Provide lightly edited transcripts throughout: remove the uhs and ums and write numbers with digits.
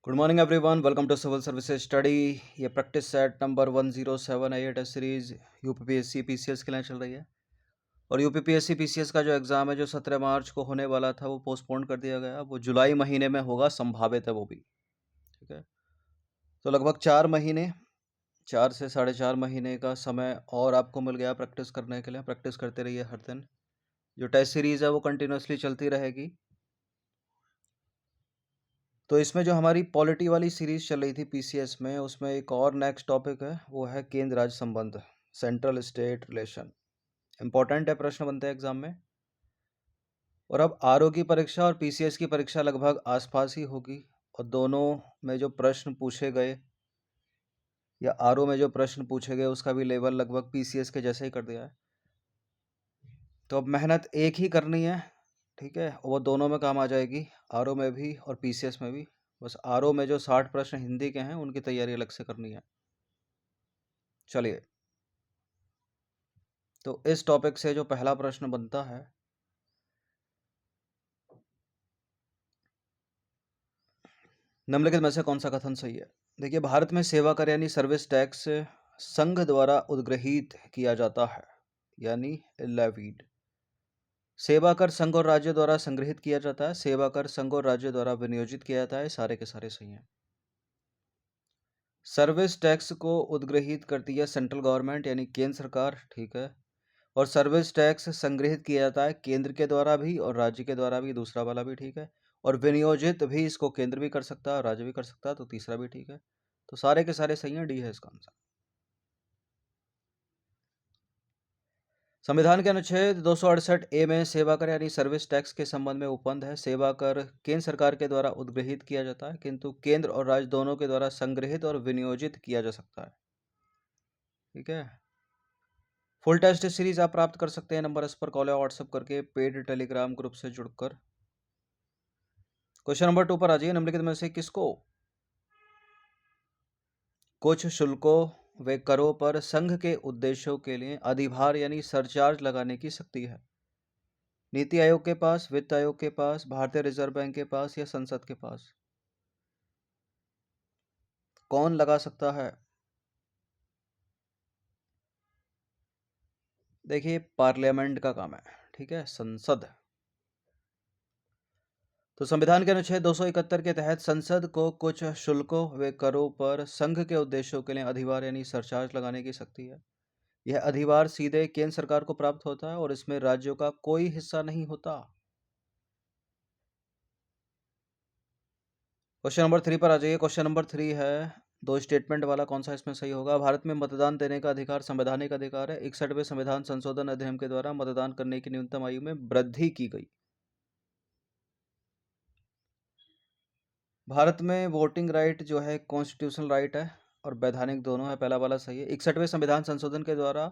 Good morning everyone, welcome to civil services study. ये practice set number 1078 series UPPSC PCS के लिए चल रही है। और यूपीपीएससी पीसीएस का जो एग्ज़ाम है जो 17 मार्च को होने वाला था वो पोस्टपोन कर दिया गया। वो जुलाई महीने में होगा, संभावित है वो भी। ठीक है, तो लगभग 4 महीने, 4 से 4.5 महीने का समय और आपको मिल गया प्रैक्टिस करने के लिए। प्रैक्टिस करते रहिए हर दिन। जो टेस्ट सीरीज़ है वो कंटिन्यूसली चलती रहेगी। तो इसमें जो हमारी पॉलिटी वाली सीरीज चल रही थी पीसीएस में, उसमें एक और नेक्स्ट टॉपिक है, वो है केंद्र राज्य संबंध, सेंट्रल स्टेट रिलेशन। इंपॉर्टेंट है, प्रश्न बनते हैं एग्जाम में। और अब आरओ की परीक्षा और पीसीएस की परीक्षा लगभग आसपास ही होगी, और दोनों में जो प्रश्न पूछे गए या आरओ में जो प्रश्न पूछे गए उसका भी लेवल लगभग पीसीएस के जैसे ही कर दिया है। तो अब मेहनत एक ही करनी है, ठीक है, वो दोनों में काम आ जाएगी, आरओ में भी और पीसीएस में भी। बस आरओ में जो 60 प्रश्न हिंदी के हैं उनकी तैयारी अलग से करनी है। चलिए, तो इस टॉपिक से जो पहला प्रश्न बनता है, निम्नलिखित में से कौन सा कथन सही है। देखिए, भारत में सेवा कर यानी सर्विस टैक्स संघ द्वारा उद्ग्रहित किया जाता है, यानी लेवीड। सेवा कर संघ और राज्य द्वारा संग्रहित किया जाता है, सेवा कर संघ और राज्य द्वारा विनियोजित किया जाता है। सारे के सारे सही हैं। सर्विस टैक्स को उद्ग्रहित करती है सेंट्रल गवर्नमेंट यानी केंद्र सरकार, ठीक है। और सर्विस टैक्स संग्रहित किया जाता है केंद्र के द्वारा भी और राज्य के द्वारा भी, दूसरा वाला भी ठीक है। और विनियोजित भी इसको केंद्र भी कर सकता है, राज्य भी कर सकता है, तो तीसरा भी ठीक है। तो सारे के सारे सही हैं, डी है इसका आंसर। संविधान के अनुच्छेद 268 ए में सेवा कर यानी सर्विस टैक्स के संबंध में उपबंध है। सेवा कर केंद्र सरकार के द्वारा उद्ग्रहित किया जाता है, किंतु केंद्र और राज्य दोनों के द्वारा संग्रहित और विनियोजित किया जा सकता है। ठीक है। फुल टेस्ट सीरीज आप प्राप्त कर सकते हैं नंबर इस पर कॉल या व्हाट्सएप करके, पेड टेलीग्राम ग्रुप से जुड़कर। क्वेश्चन नंबर 2 पर आ जाइए। निम्नलिखित में से किसको कुछ शुल्कों व करों पर संघ के उद्देश्यों के लिए अधिभार यानी सरचार्ज लगाने की शक्ति है। नीति आयोग के पास, वित्त आयोग के पास, भारतीय रिजर्व बैंक के पास या संसद के पास? कौन लगा सकता है? देखिए, पार्लियामेंट का काम है, ठीक है, संसद। तो संविधान के अनुच्छेद 271 के तहत संसद को कुछ शुल्कों व करों पर संघ के उद्देश्यों के लिए अधिभार यानी सरचार्ज लगाने की शक्ति है। यह अधिभार सीधे केंद्र सरकार को प्राप्त होता है और इसमें राज्यों का कोई हिस्सा नहीं होता। क्वेश्चन नंबर 3 पर आ जाइए। क्वेश्चन नंबर 3 है, दो स्टेटमेंट वाला, कौन सा इसमें सही होगा। भारत में मतदान देने का अधिकार संवैधानिक अधिकार है। 61वें संविधान संशोधन अधिनियम के द्वारा मतदान करने की न्यूनतम आयु में वृद्धि की गई। भारत में वोटिंग राइट जो है कॉन्स्टिट्यूशनल राइट है और वैधानिक दोनों है, पहला वाला सही है। 61वें संविधान संशोधन के द्वारा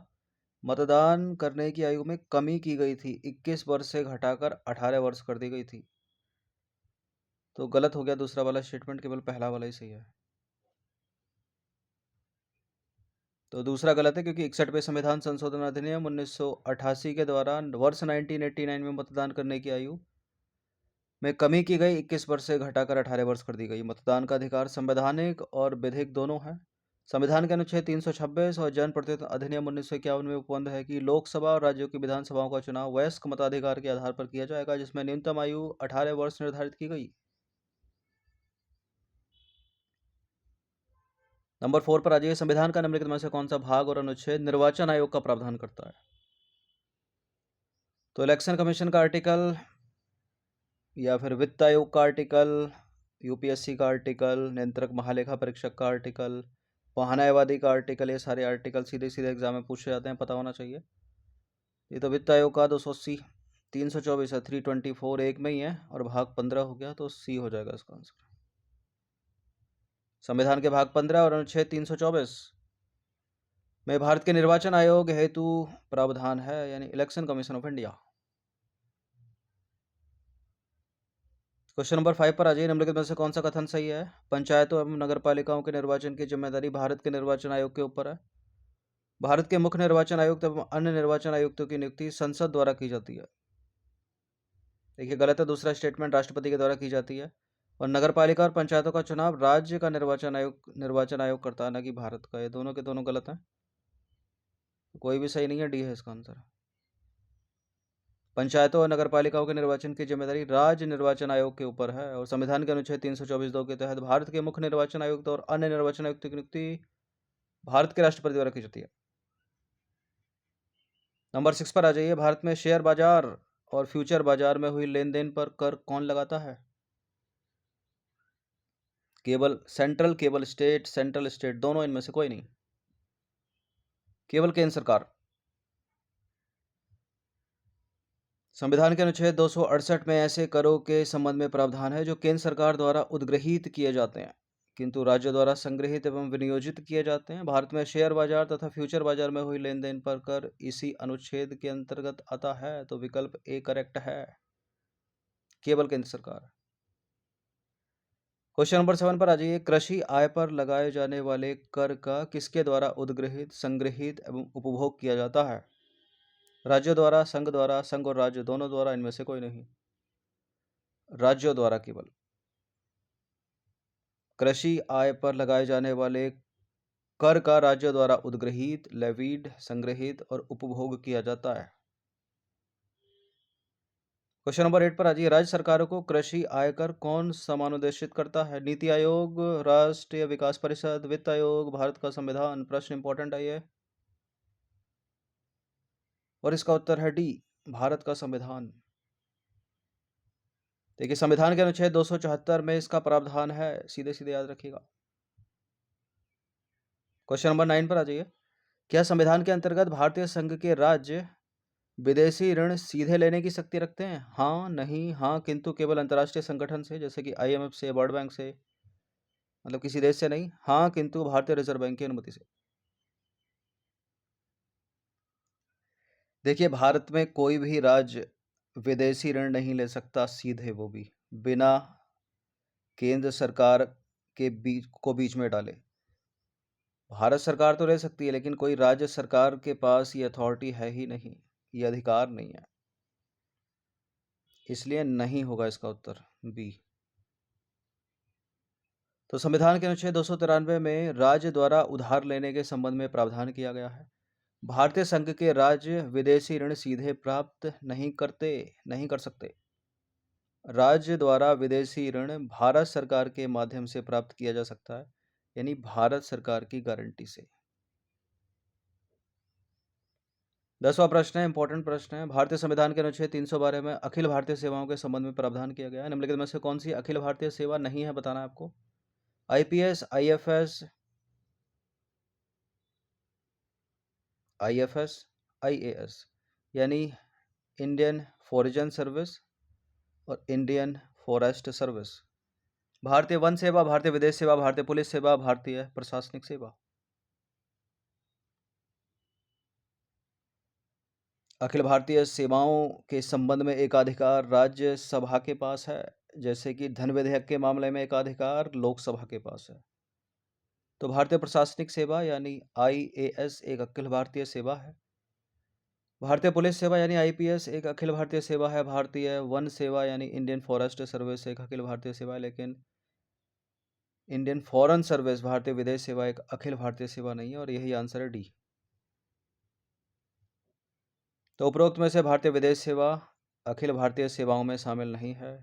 मतदान करने की आयु में कमी की गई थी, 21 वर्ष से घटाकर 18 वर्ष कर दी गई थी। तो गलत हो गया दूसरा वाला स्टेटमेंट, केवल पहला वाला ही सही है। तो दूसरा गलत है, क्योंकि 61वें संविधान संशोधन अधिनियम 1988 के द्वारा वर्ष 1989 में मतदान करने की आयु में कमी की गई, 21 वर्ष से घटाकर 18 वर्ष कर दी गई। मतदान का अधिकार संवैधानिक और विधिक दोनों है। संविधान के अनुच्छेद 326 और जन प्रतिनिधित्व अधिनियम 1951 में उपबंध है कि लोकसभा और राज्यों की विधानसभाओं का चुनाव वयस्क मताधिकार के आधार पर किया जाएगा, जिसमें न्यूनतम आयु 18 वर्ष निर्धारित की गई। नंबर 4 पर आ जाइए। संविधान का निम्नलिखित में से कौन सा भाग और अनुच्छेद निर्वाचन आयोग का प्रावधान करता है। तो इलेक्शन कमीशन का आर्टिकल, या फिर वित्त आयोग का आर्टिकल, यूपीएससी का आर्टिकल, नियंत्रक महालेखा परीक्षक का आर्टिकल, महान्यायवादी का आर्टिकल, ये सारे आर्टिकल सीधे सीधे एग्जाम में पूछे जाते हैं, पता होना चाहिए। ये तो वित्त आयोग का 280, 324 है, 324 एक में ही है और भाग 15 हो गया, तो सी हो जाएगा इसका आंसर। संविधान के भाग 15 और अनुच्छेद 324 में भारत के निर्वाचन आयोग हेतु प्रावधान है, यानी election commission of India. Question number 5 पर आ जाइए। निम्नलिखित में से कौन सा कथन सही है। पंचायतों एवं नगरपालिकाओं के निर्वाचन की जिम्मेदारी भारत के निर्वाचन आयोग के ऊपर है। भारत के मुख्य निर्वाचन आयुक्त एवं अन्य निर्वाचन आयुक्तों की नियुक्ति संसद द्वारा की जाती है। देखिए, गलत है दूसरा स्टेटमेंट, राष्ट्रपति के द्वारा की जाती है। और नगरपालिका और पंचायतों का चुनाव राज्य का निर्वाचन आयोग करता है, ना कि भारत का। ये दोनों के दोनों गलत हैं, कोई भी सही नहीं है, डी है इसका आंसर। पंचायतों और नगरपालिकाओं के निर्वाचन की जिम्मेदारी राज्य निर्वाचन आयोग के ऊपर है, और संविधान के अनुच्छेद 324(2) के तहत भारत के मुख्य निर्वाचन आयुक्त और अन्य निर्वाचन आयुक्त की नियुक्ति भारत के राष्ट्रपति द्वारा की जाती है। नंबर 6 पर आ जाइए। भारत में शेयर बाजार और फ्यूचर बाजार में हुई लेन देन पर कर कौन लगाता है? केवल सेंट्रल स्टेट दोनों, इनमें से कोई नहीं, केवल केंद्र सरकार। संविधान के अनुच्छेद 268 में ऐसे करों के संबंध में प्रावधान है जो केंद्र सरकार द्वारा उद्ग्रहित किए जाते हैं किंतु राज्य द्वारा संग्रहित एवं विनियोजित किए जाते हैं। भारत में शेयर बाजार तथा फ्यूचर बाजार में हुई लेन देन पर कर इसी अनुच्छेद के अंतर्गत आता है, तो विकल्प ए करेक्ट है, केवल केंद्र सरकार। क्वेश्चन नंबर 7 पर आ जाइए। कृषि आय पर लगाए जाने वाले कर का किसके द्वारा उद्ग्रहित, संग्रहित एवं उपभोग किया जाता है? राज्यों द्वारा, संघ और राज्य दोनों द्वारा, इनमें से कोई नहीं, राज्यों द्वारा केवल। कृषि आय पर लगाए जाने वाले कर का राज्यों द्वारा उद्ग्रहित, लेवीड, संग्रहित और उपभोग किया जाता है। क्वेश्चन नंबर 8 पर आ जाइए। राज्य सरकारों को कृषि आयकर कौन समानुदेशित करता है? नीति आयोग, राष्ट्रीय विकास परिषद, वित्त आयोग, भारत का संविधान। प्रश्न इंपॉर्टेंट है ये, और इसका उत्तर है डी, भारत का संविधान। देखिए, संविधान के अनुच्छेद 274 में इसका प्रावधान है, सीधे सीधे याद रखिएगा। क्वेश्चन नंबर 9 पर आ जाइए। क्या संविधान के अंतर्गत भारतीय संघ के राज्य विदेशी ऋण सीधे लेने की शक्ति रखते हैं? हाँ, नहीं, हाँ, किंतु केवल अंतर्राष्ट्रीय संगठन से, जैसे कि IMF से, वर्ल्ड बैंक से, मतलब किसी देश से नहीं। हाँ, किंतु भारतीय रिजर्व बैंक की अनुमति से। देखिए, भारत में कोई भी राज्य विदेशी ऋण नहीं ले सकता सीधे, वो भी बिना केंद्र सरकार के बीच में डाले। भारत सरकार तो ले सकती है, लेकिन कोई राज्य सरकार के पास ये अथॉरिटी है ही नहीं, ये अधिकार नहीं है, इसलिए नहीं होगा इसका उत्तर बी। तो संविधान के अनुच्छेद 293 में राज्य द्वारा उधार लेने के संबंध में प्रावधान किया गया है। भारतीय संघ के राज्य विदेशी ऋण सीधे प्राप्त नहीं कर सकते। राज्य द्वारा विदेशी ऋण भारत सरकार के माध्यम से प्राप्त किया जा सकता है, यानी भारत सरकार की गारंटी से। 10वां प्रश्न है, इंपॉर्टेंट प्रश्न है। भारतीय संविधान के अनुच्छेद 312 में अखिल भारतीय सेवाओं के संबंध में प्रावधान किया गया है। निम्नलिखित में से कौन सी अखिल भारतीय सेवा नहीं है, बताना है आपको। IPS, IFS, IAS, यानी इंडियन फॉरेन सर्विस और इंडियन फॉरेस्ट सर्विस। भारतीय वन सेवा, भारतीय विदेश सेवा, भारतीय पुलिस सेवा, भारतीय प्रशासनिक सेवा। अखिल भारतीय सेवाओं के संबंध में एकाधिकार राज्य सभा के पास है, जैसे कि धन विधेयक के मामले में एकाधिकार लोकसभा के पास है। तो भारतीय प्रशासनिक सेवा यानी IAS एक अखिल भारतीय सेवा है। भारतीय पुलिस सेवा यानी IPS एक अखिल भारतीय सेवा है। भारतीय वन सेवा यानी इंडियन फॉरेस्ट सर्विस एक अखिल भारतीय सेवा है, लेकिन इंडियन फॉरेन सर्विस, भारतीय विदेश सेवा, एक अखिल भारतीय सेवा नहीं है, और यही आंसर है डी। तो उपरोक्त में से भारतीय विदेश सेवा अखिल भारतीय सेवाओं में शामिल नहीं है।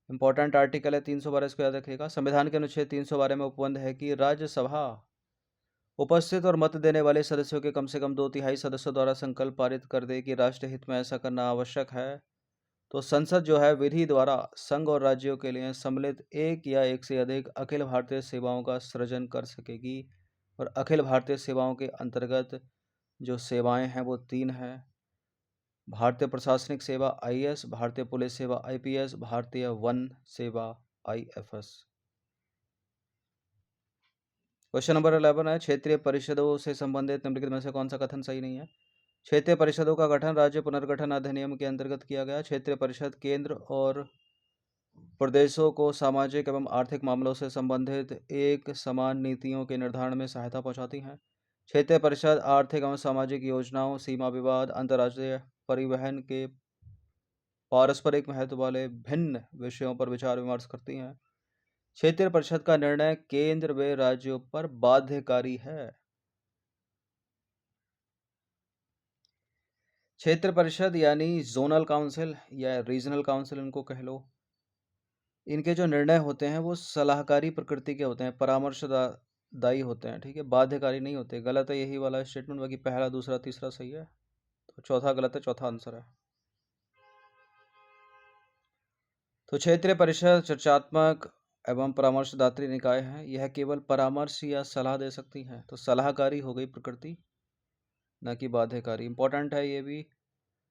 इंपॉर्टेंट आर्टिकल है 312, इसको याद रखिएगा। संविधान के अनुच्छेद 312 में उपबंध है कि राज्यसभा उपस्थित और मत देने वाले सदस्यों के कम से कम 2/3 सदस्यों द्वारा संकल्प पारित कर दे कि राष्ट्र हित में ऐसा करना आवश्यक है। तो संसद जो है विधि द्वारा संघ और राज्यों के लिए सम्मिलित एक या एक से अधिक अखिल भारतीय सेवाओं का सृजन कर सकेगी, और अखिल भारतीय सेवाओं के अंतर्गत जो सेवाएं हैं वो 3 हैं। भारतीय प्रशासनिक सेवा IAS, भारतीय पुलिस सेवा IPS, भारतीय वन सेवा IFS। क्वेश्चन नंबर 11 है, क्षेत्रीय परिषदों से संबंधित निम्नलिखित में से कौन सा कथन सही नहीं है? क्षेत्रीय परिषदों का गठन राज्य पुनर्गठन अधिनियम के अंतर्गत किया गया। क्षेत्रीय परिषद केंद्र और प्रदेशों को सामाजिक एवं आर्थिक मामलों से संबंधित एक समान नीतियों के निर्धारण में सहायता पहुंचाती हैं। क्षेत्रीय परिषद आर्थिक एवं सामाजिक योजनाओं, सीमा विवाद, अंतर्राज्यीय परिवहन के पारस्परिक महत्व वाले भिन्न विषयों पर विचार विमर्श करती हैं। क्षेत्रीय परिषद का निर्णय केंद्र व राज्यों पर बाध्यकारी है। क्षेत्र परिषद यानी जोनल काउंसिल या रीजनल काउंसिल इनको कह लो, इनके जो निर्णय होते हैं वो सलाहकारी प्रकृति के होते हैं, परामर्शदायी होते हैं, ठीक है, बाध्यकारी नहीं होते। गलत है यही वाला स्टेटमेंट, बाकी पहला दूसरा तीसरा सही है, तो चौथा गलत है, चौथा आंसर है। तो क्षेत्रीय परिषद चर्चात्मक एवं परामर्शदात्री निकाय है। यह केवल परामर्श या सलाह दे सकती है, तो सलाहकारी हो गई प्रकृति, न कि बाध्यकारी। इंपॉर्टेंट है ये भी।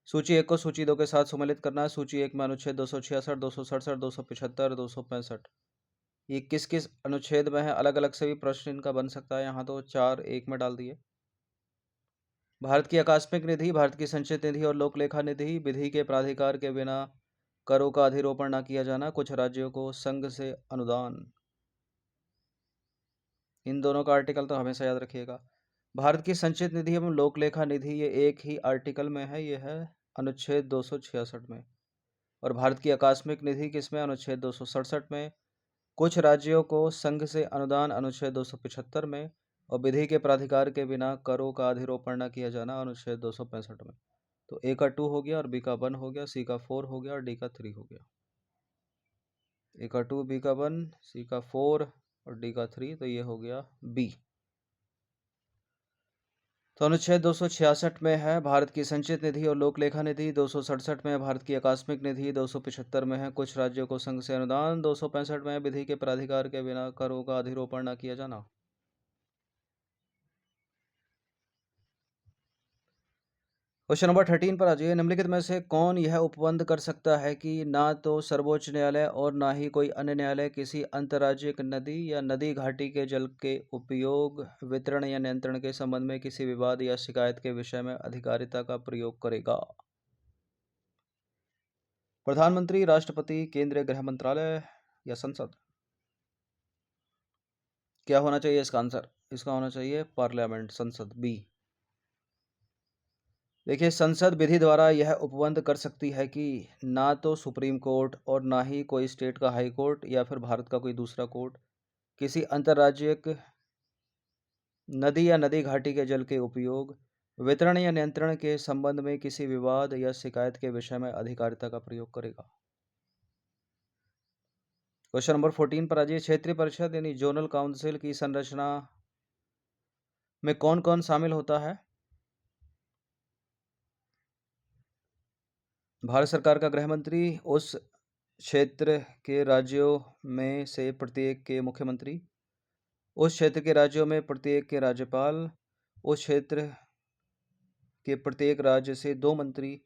सूची 1 को सूची 2 के साथ सम्मिलित करना है। सूची 1 में अनुच्छेद 266, 267, 275, 265, ये किस किस अनुच्छेद में है? अलग अलग से भी प्रश्न इनका बन सकता है, यहाँ तो 4 एक में डाल दिए। भारत की आकस्मिक निधि, भारत की संचित निधि और लोक लेखा निधि विधि के प्राधिकार के बिना करों का अधिरोपण न किया जाना, कुछ राज्यों को संघ से अनुदान। इन दोनों का आर्टिकल तो हमेशा याद रखिएगा। भारत की संचित निधि एवं लोक लेखा निधि ये एक ही आर्टिकल में है, ये है अनुच्छेद 266 में। और भारत की आकस्मिक निधि किसमें? अनुच्छेद 267 में। कुछ राज्यों को संघ से अनुदान अनुच्छेद 275 में। और विधि के प्राधिकार के बिना करों का अधिरोपण न किया जाना अनुच्छेद 265 में। तो ए का 2 हो गया और बी का 1 हो गया, सी का 4 हो गया और डी का 3 हो गया। ए का 2, बी का 1, सी का 4 और डी का 3, तो ये हो गया बी। तो अनुच्छेद 266 में है भारत की संचित निधि और लोक लेखा निधि, 267 में है भारत की आकस्मिक निधि, 275 में है कुछ राज्यों को संघ से अनुदान, 265 में है विधि के प्राधिकार के बिना करों का अधिरोपण न किया जाना। क्वेश्चन नंबर 13 पर आ जाइए। निम्नलिखित में से कौन यह उपबंध कर सकता है कि ना तो सर्वोच्च न्यायालय और ना ही कोई अन्य न्यायालय किसी अंतर्राज्यिक नदी या नदी घाटी के जल के उपयोग, वितरण या नियंत्रण के संबंध में किसी विवाद या शिकायत के विषय में अधिकारिता का प्रयोग करेगा? प्रधानमंत्री, राष्ट्रपति, केंद्रीय गृह मंत्रालय या संसद? क्या होना चाहिए इसका आंसर? इसका होना चाहिए पार्लियामेंट, संसद, बी। देखिए, संसद विधि द्वारा यह उपबंध कर सकती है कि ना तो सुप्रीम कोर्ट और ना ही कोई स्टेट का हाई कोर्ट या फिर भारत का कोई दूसरा कोर्ट किसी अंतर्राज्यिक नदी या नदी घाटी के जल के उपयोग, वितरण या नियंत्रण के संबंध में किसी विवाद या शिकायत के विषय में अधिकारिता का प्रयोग करेगा। क्वेश्चन नंबर 14 पर आ जाइए। क्षेत्रीय परिषद यानी जोनल काउंसिल की संरचना में कौन कौन शामिल होता है? भारत सरकार का गृह मंत्री, उस क्षेत्र के राज्यों में से प्रत्येक के मुख्यमंत्री, उस क्षेत्र के राज्यों में प्रत्येक के राज्यपाल, उस क्षेत्र के प्रत्येक राज्य से 2 मंत्री,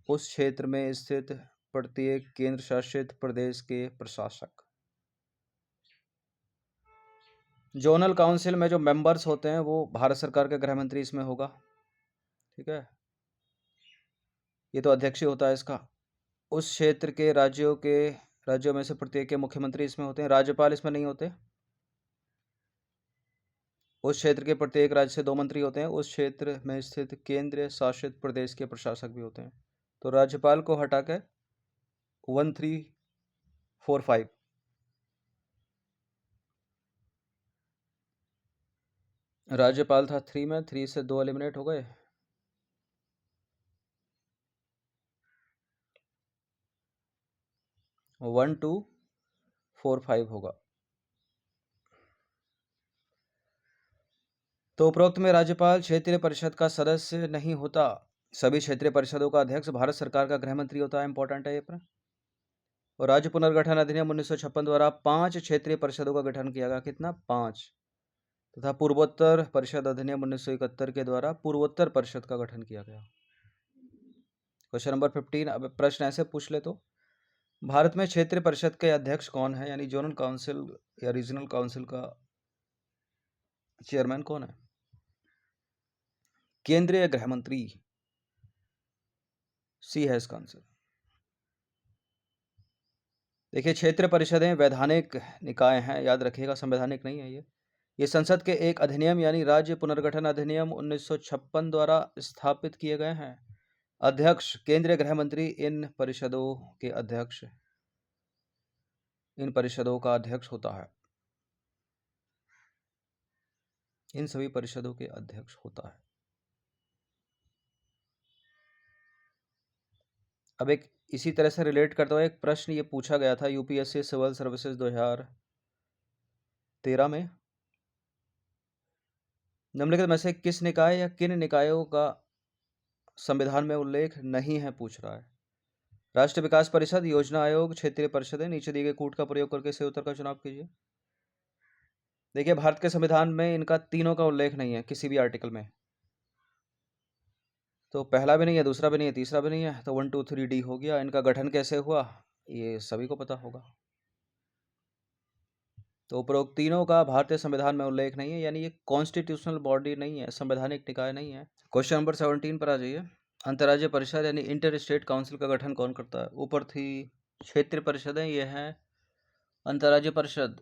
उस क्षेत्र में स्थित प्रत्येक केंद्र शासित प्रदेश के प्रशासक। जोनल काउंसिल में जो मेंबर्स होते हैं वो भारत सरकार का गृह मंत्री इसमें होगा, ठीक है, ये तो अध्यक्ष ही होता है इसका। उस क्षेत्र के राज्यों में से प्रत्येक के मुख्यमंत्री इसमें होते हैं, राज्यपाल इसमें नहीं होते। उस क्षेत्र के प्रत्येक राज्य से 2 मंत्री होते हैं, उस क्षेत्र में स्थित केंद्र शासित प्रदेश के प्रशासक भी होते हैं। तो राज्यपाल को हटा के 1 3 4 5, राज्यपाल था 3 में, 3 से 2 एलिमिनेट हो गए, 1 2 4 5 होगा। तो उपरोक्त में राज्यपाल क्षेत्रीय परिषद का सदस्य नहीं होता। सभी क्षेत्रीय परिषदों का अध्यक्ष भारत सरकार का गृह मंत्री होता है। इंपॉर्टेंट है ये प्रश्न। और राज्य पुनर्गठन अधिनियम 1956 द्वारा 5 क्षेत्रीय परिषदों का गठन किया गया। कितना? 5। तथा पूर्वोत्तर परिषद अधिनियम 1971 के द्वारा पूर्वोत्तर परिषद का गठन किया गया। Question number 15। अब प्रश्न ऐसे पूछ ले तो भारत में क्षेत्रीय परिषद के अध्यक्ष कौन है, यानी जोनल काउंसिल या रीजनल काउंसिल का चेयरमैन कौन है? केंद्रीय गृह मंत्री, सी है इसका आंसर। देखिए, क्षेत्रीय परिषदें वैधानिक निकाय हैं, याद रखिएगा, संवैधानिक नहीं है ये संसद के एक अधिनियम यानी राज्य पुनर्गठन अधिनियम 1956 द्वारा स्थापित किए गए हैं। अध्यक्ष केंद्रीय गृह मंत्री इन परिषदों का अध्यक्ष होता है। इन सभी परिषदों के अध्यक्ष होता है। अब एक इसी तरह से रिलेट करता हुआ एक प्रश्न ये पूछा गया था यूपीएससी सिविल सर्विसेज 2013 में, निम्नलिखित में से किस निकाय या किन निकायों का संविधान में उल्लेख नहीं है, पूछ रहा है। राष्ट्रीय विकास परिषद, योजना आयोग, क्षेत्रीय परिषदें। नीचे दिए गए कूट का प्रयोग करके सही उत्तर का चुनाव कीजिए। देखिए, भारत के संविधान में इनका तीनों का उल्लेख नहीं है किसी भी आर्टिकल में। तो पहला भी नहीं है, दूसरा भी नहीं है, तीसरा भी नहीं है, तो 1 2 3 डी हो गया। इनका गठन कैसे हुआ ये सभी को पता होगा। तो उपरोक्त तीनों का भारतीय संविधान में उल्लेख नहीं है, यानी ये कॉन्स्टिट्यूशनल बॉडी नहीं है, संवैधानिक निकाय नहीं है। क्वेश्चन नंबर 17 पर आ जाइए। अंतर्राज्यीय परिषद यानी इंटर स्टेट काउंसिल का गठन कौन करता है? ऊपर थी क्षेत्रीय परिषदें, ये है अंतर्राज्यीय परिषद।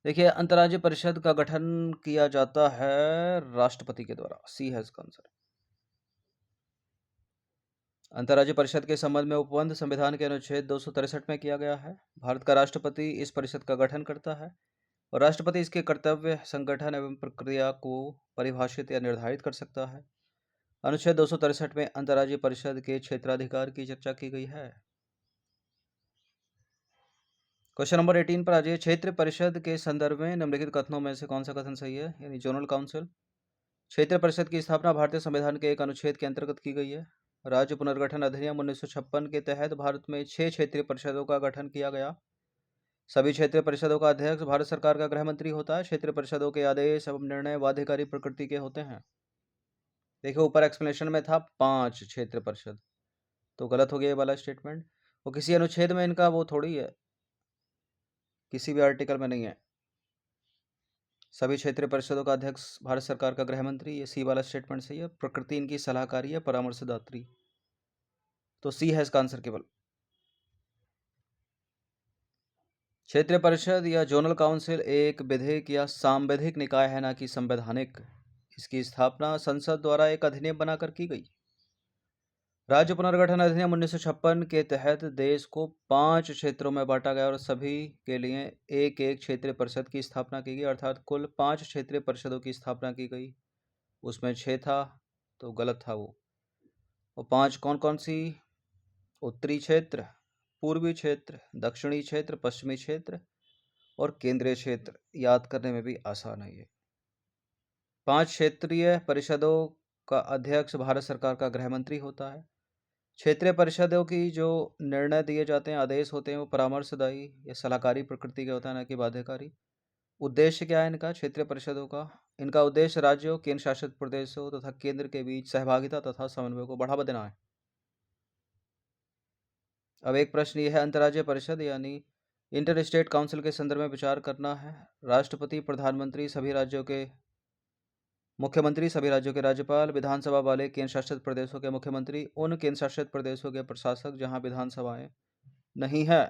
देखिए, अंतर्राज्यीय परिषद का गठन किया जाता है राष्ट्रपति के द्वारा। सी हैज आंसर। अंतर्राज्यीय परिषद के संबंध में उपबंध संविधान के अनुच्छेद 263 में किया गया है। भारत का राष्ट्रपति इस परिषद का गठन करता है और राष्ट्रपति इसके कर्तव्य, संगठन एवं प्रक्रिया को परिभाषित या निर्धारित कर सकता है। अनुच्छेद 263 में अंतर्राज्यीय परिषद के क्षेत्राधिकार की चर्चा की गई है। क्वेश्चन नंबर 18 पर आ जाइए। क्षेत्रीय परिषद के संदर्भ में निम्नलिखित कथनों में से कौन सा कथन सही है? यानी जोनल काउंसिल। क्षेत्रीय परिषद की स्थापना भारतीय संविधान के एक अनुच्छेद के अंतर्गत की गई है। राज्य पुनर्गठन अधिनियम 1956 के तहत भारत में 6 क्षेत्रीय परिषदों का गठन किया गया। सभी क्षेत्रीय परिषदों का अध्यक्ष भारत सरकार का गृह मंत्री होता है। क्षेत्रीय परिषदों के आदेश एवं निर्णय बाध्यकारी प्रकृति के होते हैं। देखिए, ऊपर एक्सप्लेनेशन में था 5 क्षेत्रीय परिषद, तो गलत हो गया ये वाला स्टेटमेंट। वो किसी अनुच्छेद में इनका वो थोड़ी है, किसी भी आर्टिकल में नहीं है। सभी क्षेत्रीय परिषदों का अध्यक्ष भारत सरकार का गृह मंत्री, ये सी वाला स्टेटमेंट सही है। प्रकृति इनकी सलाहकारी है, परामर्शदात्री, तो सी है इसका आंसर केवल। क्षेत्रीय परिषद या जोनल काउंसिल एक विधिक या सांविधिक निकाय है, ना कि संवैधानिक। इसकी स्थापना संसद द्वारा एक अधिनियम बनाकर की गई। राज्य पुनर्गठन अधिनियम 1956 के तहत देश को 5 क्षेत्रों में बांटा गया और सभी के लिए एक एक क्षेत्रीय परिषद की स्थापना की गई, अर्थात कुल 5 क्षेत्रीय परिषदों की स्थापना की गई। उसमें 6 था, तो गलत था वो। और 5 कौन कौन सी? उत्तरी क्षेत्र, पूर्वी क्षेत्र, दक्षिणी क्षेत्र, पश्चिमी क्षेत्र और केंद्रीय क्षेत्र। याद करने में भी आसान है ये। 5 क्षेत्रीय परिषदों का अध्यक्ष भारत सरकार का गृह मंत्री होता है। क्षेत्रीय परिषदों की जो निर्णय दिए जाते हैं, आदेश होते हैं, वो परामर्शदायी या सलाहकारी प्रकृति के होता है, न कि बाध्यकारी। उद्देश्य क्या है इनका, क्षेत्रीय परिषदों का? इनका उद्देश्य राज्यों, केंद्र शासित प्रदेशों तथा केंद्र के बीच सहभागिता तथा समन्वय को बढ़ावा देना है। अब एक प्रश्न ये है, अंतर्राज्यीय परिषद यानी इंटर स्टेट काउंसिल के संदर्भ में विचार करना है। राष्ट्रपति, प्रधानमंत्री, सभी राज्यों के मुख्यमंत्री, सभी राज्यों के राज्यपाल, विधानसभा वाले केंद्र शासित प्रदेशों के मुख्यमंत्री, उन केंद्र शासित प्रदेशों के प्रशासक जहां विधानसभाएं नहीं है।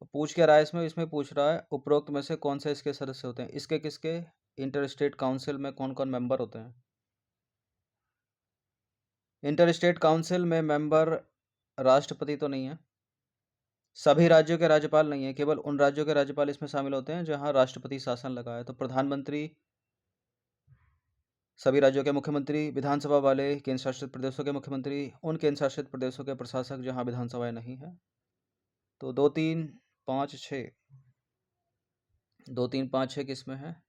तो पूछ क्या रहा है इसमें? इसमें पूछ रहा है उपरोक्त में से कौन से इसके सदस्य होते हैं। इसके किसके? इंटर स्टेट काउंसिल में कौन कौन मेंबर होते हैं? इंटर स्टेट काउंसिल में मेंबर राष्ट्रपति तो नहीं है, सभी राज्यों के राज्यपाल नहीं है, केवल उन राज्यों के राज्यपाल इसमें शामिल होते हैं जहां राष्ट्रपति शासन लगा है। तो प्रधानमंत्री, सभी राज्यों के मुख्यमंत्री, विधानसभा वाले केंद्र शासित प्रदेशों के मुख्यमंत्री, उन केंद्र शासित प्रदेशों के प्रशासक जहां विधानसभाएं नहीं है। तो 2 3 5 6, 2 3 5 6 किस में है?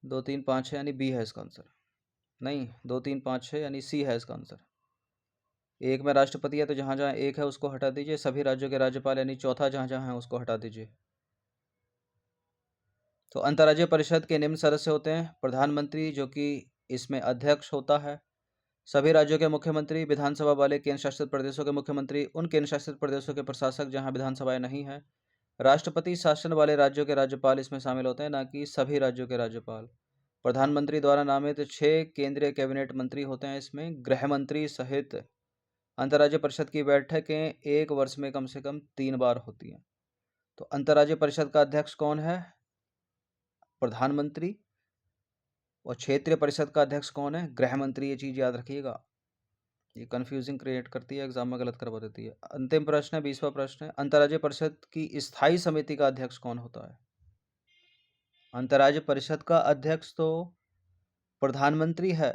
2 3 5 6 यानी बी है इसका आंसर। नहीं, 2 3 5 6 यानी सी है इसका आंसर। एक में राष्ट्रपति है, तो जहां जहां एक है उसको हटा दीजिए। सभी राज्यों के राज्यपाल यानी चौथा जहां जहां है उसको हटा दीजिए। तो अंतर्राज्यीय परिषद के निम्न सदस्य होते हैं। प्रधानमंत्री, जो कि इसमें अध्यक्ष होता है। सभी राज्यों के मुख्यमंत्री, विधानसभा वाले केंद्र शासित प्रदेशों के मुख्यमंत्री, उन केंद्र शासित प्रदेशों के प्रशासक जहां विधानसभाएं नहीं है। राष्ट्रपति शासन वाले राज्यों के राज्यपाल इसमें शामिल होते हैं, ना कि सभी राज्यों के राज्यपाल। प्रधानमंत्री द्वारा नामित 6 केंद्रीय कैबिनेट मंत्री होते हैं इसमें, गृह मंत्री सहित। अंतर्राज्यीय परिषद की बैठकें 1 वर्ष में कम से कम 3 बार होती हैं। तो अंतर्राज्यीय परिषद का अध्यक्ष कौन है? प्रधानमंत्री। और क्षेत्रीय परिषद का अध्यक्ष कौन है? गृह मंत्री। ये चीज याद रखिएगा। ये कंफ्यूजिंग क्रिएट करती है, एग्जाम में गलत करवा देती है। अंतिम प्रश्न है, 20वां प्रश्न है, अंतर्राज्यीय परिषद की स्थायी समिति का अध्यक्ष कौन होता है? अंतर्राज्यीय परिषद का अध्यक्ष तो प्रधानमंत्री है,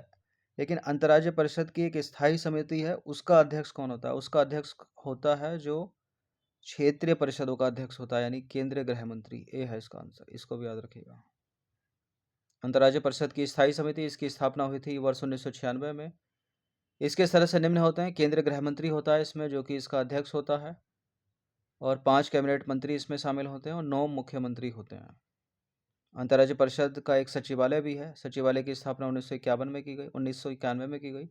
लेकिन अंतर्राज्यीय परिषद की एक स्थायी समिति है, उसका अध्यक्ष कौन होता है? उसका अध्यक्ष होता है जो क्षेत्रीय परिषदों का अध्यक्ष होता है, यानी केंद्रीय गृह मंत्री। ए है इसका आंसर, इसको भी याद रखिएगा। अंतर्राज्यीय परिषद की स्थायी समिति, इसकी स्थापना हुई थी वर्ष 1996 में। इसके सदस्य निम्न होते हैं, केंद्रीय गृह मंत्री होता है इसमें, जो कि इसका अध्यक्ष होता है, और 5 कैबिनेट मंत्री इसमें शामिल होते हैं, और 9 मुख्यमंत्री होते हैं। अंतर्राज्यीय परिषद का एक सचिवालय भी है। सचिवालय की स्थापना 1991 में की गई।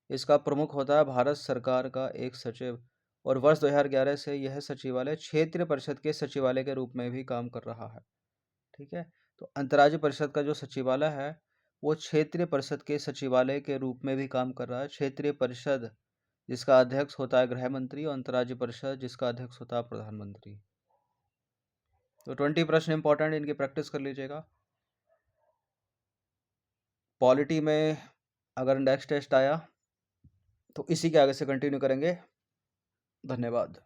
इसका प्रमुख होता है भारत सरकार का एक सचिव, और वर्ष 2011 से यह सचिवालय क्षेत्रीय परिषद के सचिवालय के रूप में भी काम कर रहा है। ठीक है, तो अंतर्राज्यीय परिषद का जो सचिवालय है वो क्षेत्रीय परिषद के सचिवालय के रूप में भी काम कर रहा है। क्षेत्रीय परिषद जिसका अध्यक्ष होता है गृह मंत्री, और अंतर्राज्यीय परिषद जिसका अध्यक्ष होता है प्रधानमंत्री। तो 20 प्रश्न इंपॉर्टेंट, इनकी प्रैक्टिस कर लीजिएगा। पॉलिटी में अगर नेक्स्ट टेस्ट आया तो इसी के आगे से कंटिन्यू करेंगे। धन्यवाद।